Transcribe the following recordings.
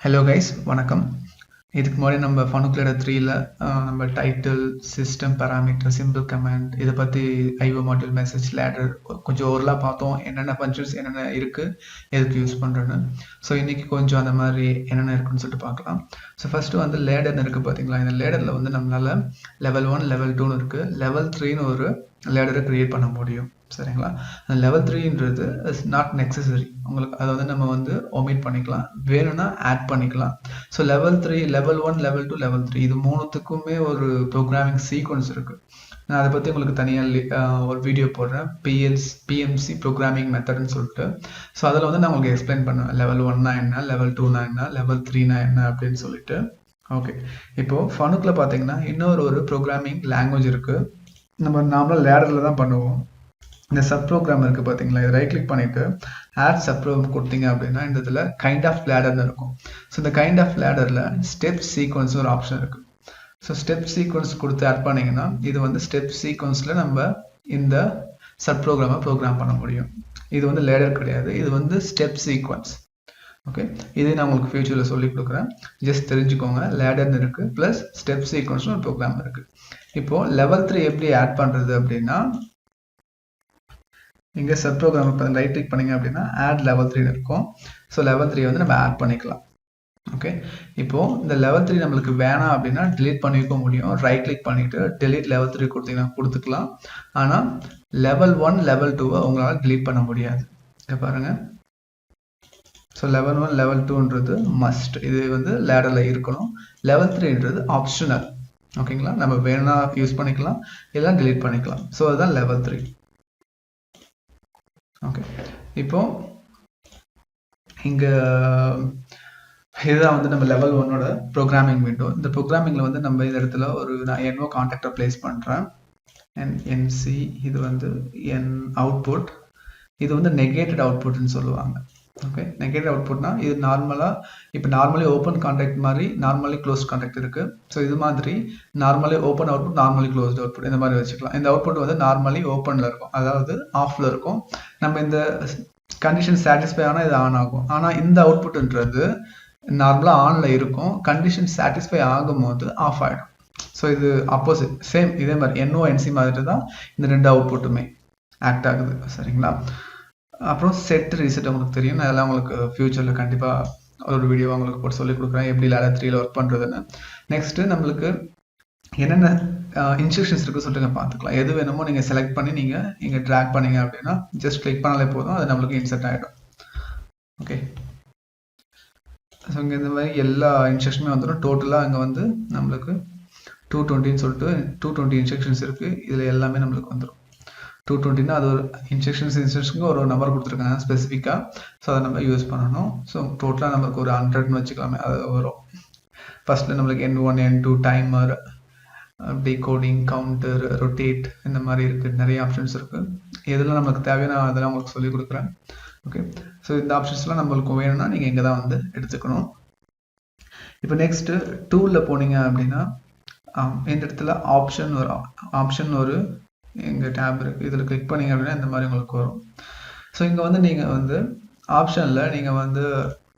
Hello guys, வணக்கம். இதுக்கு முன்னாடி நம்ம Fanuc லேடர் 3ல நம்ம title, system parameter, simple command இதை பற்றி ஐஓ மாடியூல், மெசேஜ், லேடர் கொஞ்சம் ஓரலாக பார்த்தோம். என்னென்ன ஃபங்க்ஷன்ஸ் என்னென்ன இருக்குது, எதுக்கு யூஸ் பண்ணுறேன்னு. ஸோ இன்றைக்கி கொஞ்சம் அந்த மாதிரி என்னென்ன இருக்குன்னு சொல்லிட்டு பார்க்கலாம். ஸோ ஃபஸ்ட்டு வந்து லேடர்னு இருக்குது பார்த்தீங்களா. இந்த லேடரில் வந்து நம்மளால் லெவல் 1, லெவல் 2ன்னு இருக்குது. லெவல் 3ன்னு ஒரு லேடரை க்ரியேட் பண்ண முடியும். சரிங்களா. அந்த லெவல் 3ன்றது இஸ் நாட் நெசசரி. உங்களுக்கு அதை வந்து நம்ம வந்து ஒமிட் பண்ணிக்கலாம், வேணும்னா ஆட் பண்ணிக்கலாம். So level 3, level 1, level 2, level 3 இது மூணுத்துக்குமே ஒரு ப்ரோக்ராமிங் சீக்வன்ஸ் இருக்குது. நான் அதை பற்றி உங்களுக்கு தனியாக ஒரு வீடியோ போடுறேன், பிஎம்சி ப்ரோக்ராமிங் மெத்தட்னு சொல்லிட்டு. ஸோ அதில் வந்து நான் உங்களுக்கு எக்ஸ்பிளைன் பண்ணுவேன் லெவல் 1னா என்ன, லெவல் 2னா என்ன, லெவல் 3னா என்ன அப்படின்னு சொல்லிட்டு. ஓகே, இப்போது ஃபனுக்கில் பார்த்தீங்கன்னா இன்னொரு ப்ரோக்ராமிங் லாங்குவேஜ் இருக்குது. நம்ம நார்மலாக லேடரில் தான் பண்ணுவோம். இந்த சப் ப்ரோக்ராம் இருக்குது பார்த்தீங்களா, இதை ரைட் கிளிக் பண்ணிவிட்டு ஆட் சப் ப்ரோக்ராம் கொடுத்தீங்க அப்படின்னா இந்த இதில் கைண்ட் ஆஃப் லேடர்னு இருக்கும். ஸோ இந்த கைண்ட் ஆஃப் லேடரில் ஸ்டெப் சீக்வன்ஸ் ஒரு ஆப்ஷன் இருக்குது. ஸோ ஸ்டெப் சீக்வன்ஸ் கொடுத்து ஆட் பண்ணிங்கன்னா இது வந்து ஸ்டெப் சீக்வன்ஸில் நம்ம இந்த சப் ப்ரோக்ராமை ப்ரோக்ராம் பண்ண முடியும். இது வந்து லேடர் கிடையாது, இது வந்து ஸ்டெப் சீக்வன்ஸ். ஓகே, இதே நான் உங்களுக்கு ஃபியூச்சரில் சொல்லி கொடுக்குறேன், ஜஸ்ட் தெரிஞ்சுக்கோங்க. லேடர்னு இருக்குது ப்ளஸ் ஸ்டெப் சீக்வன்ஸ்னு ஒரு ப்ரோக்ராம் இருக்குது. இப்போது லெவல் 3 எப்படி ஆட் பண்ணுறது அப்படின்னா, இங்கே சப் ப்ரோக்ராம் இப்போ ரைட் கிளிக் பண்ணிங்க அப்படின்னா ஆட் லெவல் 3 இருக்கும். ஸோ லெவல் 3 வந்து நம்ம ஆட் பண்ணிக்கலாம். ஓகே, இப்போது இந்த லெவல் 3 நம்மளுக்கு வேணாம் அப்படின்னா டிலீட் பண்ணிக்க முடியும். ரைட் கிளிக் பண்ணிவிட்டு delete லெவல் 3 கொடுத்தீங்கன்னா கொடுத்துக்கலாம். ஆனால் லெவல் 1, லெவல் 2 உங்களால் டிலீட் பண்ண முடியாது. இதை பாருங்கள். ஸோ லெவல் 1, லெவல் 2ன்றது மஸ்ட், இது வந்து லேடரில் இருக்கணும். லெவல் 3ன்றது ஆப்ஷனல். ஓகேங்களா, நம்ம வேணா யூஸ் பண்ணிக்கலாம், இல்லை டிலீட் பண்ணிக்கலாம். ஸோ அதுதான் லெவல் 3. ஓகே, இப்போ இங்கே இதுதான் வந்து நம்ம லெவல் 1ஓட ப்ரோக்ராமிங் விண்டோ. இந்த ப்ரோக்ராமிங்கில் வந்து நம்ம இந்த இடத்துல நான் NO கான்டாக்டை ப்ளேஸ் பண்ணுறேன். NC இது வந்து என் அவுட்புட், இது வந்து நெகேட்டட் அவுட்புட்னு சொல்லுவாங்க. ஓகே, நெகேட்டிவ் அவுட்புட்னா இது நார்மலாக இப்போ நார்மலி ஓப்பன் கான்டாக்ட் மாதிரி நார்மலி க்ளோஸ் கான்டாக்ட் இருக்குது. ஸோ இது மாதிரி normally open output, normally closed output இந்த மாதிரி வச்சுக்கலாம். இந்த அவுட்புட் வந்து நார்மலி ஓப்பனில் இருக்கும், அதாவது ஆஃபில் இருக்கும். நம்ம இந்த கண்டிஷன் சாட்டிஸ்ஃபை ஆனால் இது ஆன் ஆகும். ஆனால் இந்த அவுட்புட்ன்றது நார்மலாக ஆனில் இருக்கும், கண்டிஷன் சாட்டிஸ்ஃபை ஆகும்போது ஆஃப் ஆகிடும். ஸோ இது ஆப்போசிட், சேம் இதே மாதிரி NONC மாதிரி தான் இந்த ரெண்டு அவுட்புட்டுமே ஆக்ட் ஆகுது. சரிங்களா. அப்புறம் செட் ரீசெட் உங்களுக்கு தெரியும், நான் அதெல்லாம் உங்களுக்கு ஃபியூச்சரில் கண்டிப்பாக ஒரு வீடியோ உங்களுக்கு போட்டு சொல்லிக் கொடுக்குறேன் எப்படி லேடர் 3ல ஒர்க் பண்ணுறதுன்னு. நெக்ஸ்ட்டு நம்மளுக்கு என்னென்ன இன்ஸ்ட்ரக்ஷன்ஸ் இருக்குது சொல்லிட்டு பார்த்துக்கலாம். எது வேணுமோ நீங்கள் செலக்ட் பண்ணி நீங்கள் இங்கே ட்ராக் பண்ணீங்க அப்படின்னா ஜஸ்ட் கிளிக் பண்ணாலே போதும், அது நம்மளுக்கு இன்சர்ட் ஆகிடும். ஓகே, ஸோ இங்கே இந்த மாதிரி எல்லா இன்ஸ்ட்ரக்ஷனுமே வந்துடும். டோட்டலாக அங்கே வந்து நம்மளுக்கு 220ன்னு சொல்லிட்டு 220 இன்ஸ்ட்ரக்ஷன்ஸ் இருக்குது. இதில் எல்லாமே நம்மளுக்கு வந்துடும். 220னா அது ஒரு இன்ஸ்ட்ரக்ஷனுக்கு ஒரு நம்பர் கொடுத்துருக்காங்க ஸ்பெசிஃபிக்காக. ஸோ அதை நம்ம யூஸ் பண்ணணும். ஸோ டோட்டலாக நம்மளுக்கு ஒரு 100ன்னு வச்சுக்கலாமே, அது வரும். ஃபஸ்ட்டில் நம்மளுக்கு N1, N2, timer, decoding, counter, rotate இந்த மாதிரி இருக்குது. நிறைய ஆப்ஷன்ஸ் இருக்குது. எதெல்லாம் நம்மளுக்கு தேவையான அதெல்லாம் உங்களுக்கு சொல்லிக் கொடுக்குறேன். ஓகே, ஸோ இந்த ஆப்ஷன்ஸ்லாம் நம்மளுக்கு வேணும்னா நீங்கள் இங்கே தான் வந்து எடுத்துக்கணும். இப்போ நெக்ஸ்ட்டு டூலில் போனீங்க அப்படின்னா இந்த இடத்துல ஆப்ஷன் ஒரு எங்கள் டேப் இருக்குது, இதில் கிளிக் பண்ணிங்க அப்படின்னா இந்த மாதிரி உங்களுக்கு வரும். ஸோ இங்கே வந்து நீங்கள் வந்து ஆப்ஷனில் நீங்கள் வந்து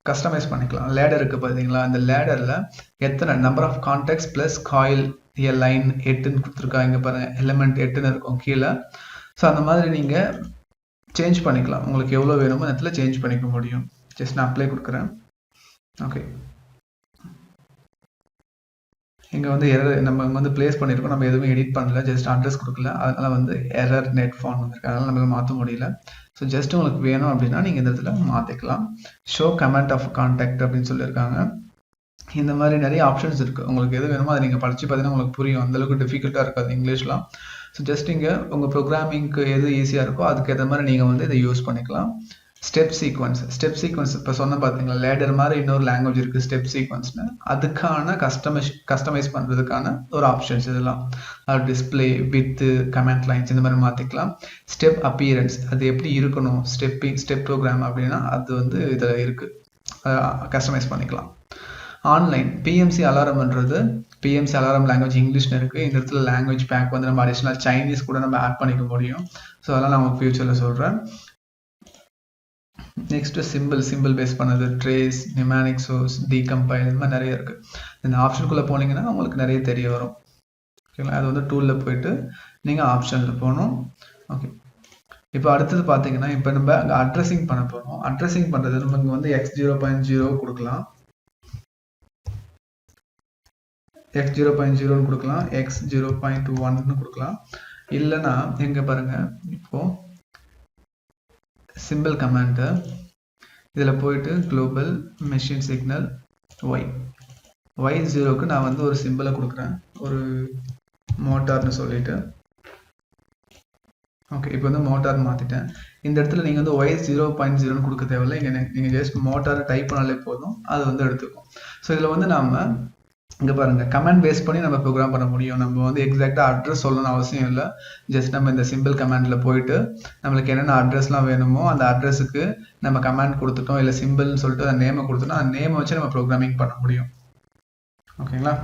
கஸ்டமைஸ் பண்ணிக்கலாம். லேடர் இருக்குது பார்த்தீங்களா, இந்த லேடரில் எத்தனை number of contacts plus coil line 8ன்னு கொடுத்துருக்காங்க. இங்கே பாருங்கள், எலிமெண்ட் 8ன்னு இருக்கும் கீழே. ஸோ அந்த மாதிரி நீங்கள் சேஞ்ச் பண்ணிக்கலாம், உங்களுக்கு எவ்வளோ வேணுமோ அந்த இடத்துல சேஞ்ச் பண்ணிக்க முடியும். ஜஸ்ட் நான் அப்ளை கொடுக்குறேன். ஓகே, இங்கே வந்து எரர் நம்ம வந்து பிளேஸ் பண்ணியிருக்கோம், நம்ம எதுவுமே எடிட் பண்ணல, ஜஸ்ட் அட்ரஸ் கொடுக்கல, அதனால் வந்து எரர் நெட் ஃபார்ம் வந்துருக்கு, அதனால் நம்மளால் மாற்ற முடியல. ஸோ ஜஸ்ட் உங்களுக்கு வேணும் அப்படின்னா நீங்கள் இந்த இடத்துல மாற்றிக்கலாம். ஷோ கமெண்ட் ஆஃப் கான்டாக்ட் அப்படின்னு சொல்லியிருக்காங்க. இந்த மாதிரி நிறைய ஆப்ஷன்ஸ் இருக்குது. உங்களுக்கு எது வேணுமோ அதை நீங்கள் படித்து பார்த்தீங்கன்னா உங்களுக்கு புரியும், அந்தளவுக்கு டிஃபிகல்ட்டாக இருக்காது இங்கிலீஷ்லாம். ஸோ ஜஸ்ட் இங்கே உங்கள் ப்ரோக்ராமிங்க்கு எது ஈஸியாக இருக்கோ அதுக்கேற்ற மாதிரி நீங்கள் வந்து இதை யூஸ் பண்ணிக்கலாம். ஸ்டெப் சீக்வன்ஸ் இப்போ சொன்ன பார்த்தீங்களா, லேடர் மாதிரி இன்னொரு லாங்குவேஜ் இருக்குது ஸ்டெப் சீக்வன்ஸ்னு. அதுக்கான கஸ்டமைஸ் பண்ணுறதுக்கான ஒரு ஆப்ஷன்ஸ் இதெல்லாம். டிஸ்பிளே, வித்து, கமெண்ட் லைன்ஸ் இந்த மாதிரி மாற்றிக்கலாம். ஸ்டெப் அப்பியரன்ஸ், அது எப்படி இருக்கணும் ஸ்டெப் ப்ரோக்ராம் அப்படின்னா அது வந்து இதில் இருக்குது, கஸ்டமைஸ் பண்ணிக்கலாம். ஆன்லைன் பிஎம்சி அலாரம்ன்றது பிஎம்சி அலாரம் லாங்குவேஜ் இங்கிலீஷ்னு இருக்குது. இந்த இடத்துல லாங்குவேஜ் பேக் வந்து நம்ம அடிஷ்னல் சைனீஸ் கூட நம்ம ஆட் பண்ணிக்க முடியும். ஸோ அதெல்லாம் நான் உங்களுக்கு ஃபியூச்சரில் சொல்கிறேன். நெக்ஸ்ட் சிம்பிள் பேஸ் பண்ணது ட்ரேஸ், நியூமரிக் சோர்ஸ், டீகம்பைல், இந்த மாதிரி நிறைய இருக்கு. இந்த ஆப்ஷனுக்குள்ள போனீங்கன்னா உங்களுக்கு நிறைய தெரிய வரும். ஓகேங்களா, அது வந்து டூல்ல போயிட்டு நீங்க ஆப்ஷன்ல போகணும். ஓகே, இப்போ அடுத்தது பார்த்தீங்கன்னா இப்போ நம்ம அங்கே அட்ரஸிங் பண்ண போகிறோம். அட்ரஸிங் பண்ணுறது நம்ம இங்கே வந்து x0.0 கொடுக்கலாம், x0.0 கொடுக்கலாம், x0.1 கொடுக்கலாம். இல்லைன்னா எங்க பாருங்க, இப்போ சிம்பிள் கமாண்ட் இதில் போயிட்டு குளோபல் மெஷின் சிக்னல் y0க்கு நான் வந்து ஒரு சிம்பிளை கொடுக்குறேன், ஒரு மோட்டார்னு சொல்லிட்டு. ஓகே, இப்போ வந்து மோட்டார் மாற்றிட்டேன். இந்த இடத்துல நீங்கள் வந்து y0.0 கொடுக்க தேவையில்லை, நீங்கள் ஜஸ்ட் மோட்டார் டைப் பண்ணாலே போதும், அது வந்து எடுத்துக்கும். ஸோ இதில் வந்து நம்ம இங்கே பாருங்கள், கமெண்ட் பேஸ் பண்ணி நம்ம ப்ரோக்ராம் பண்ண முடியும். நம்ம வந்து எக்ஸாக்டாக அட்ரஸ் சொல்லணும்னு அவசியம் இல்லை. ஜஸ்ட் நம்ம இந்த சிம்பிள் கமாண்டில் போயிட்டு நம்மளுக்கு என்னென்ன அட்ரஸ்லாம் வேணுமோ அந்த அட்ரஸுக்கு நம்ம கமாண்ட் கொடுத்துட்டோம், இல்லை சிம்பிள்னு சொல்லிட்டு அந்த நேமை கொடுத்துட்டோம், அந்த நேமை வச்சு நம்ம ப்ரோக்ராமிங் பண்ண முடியும். ஓகேங்களா?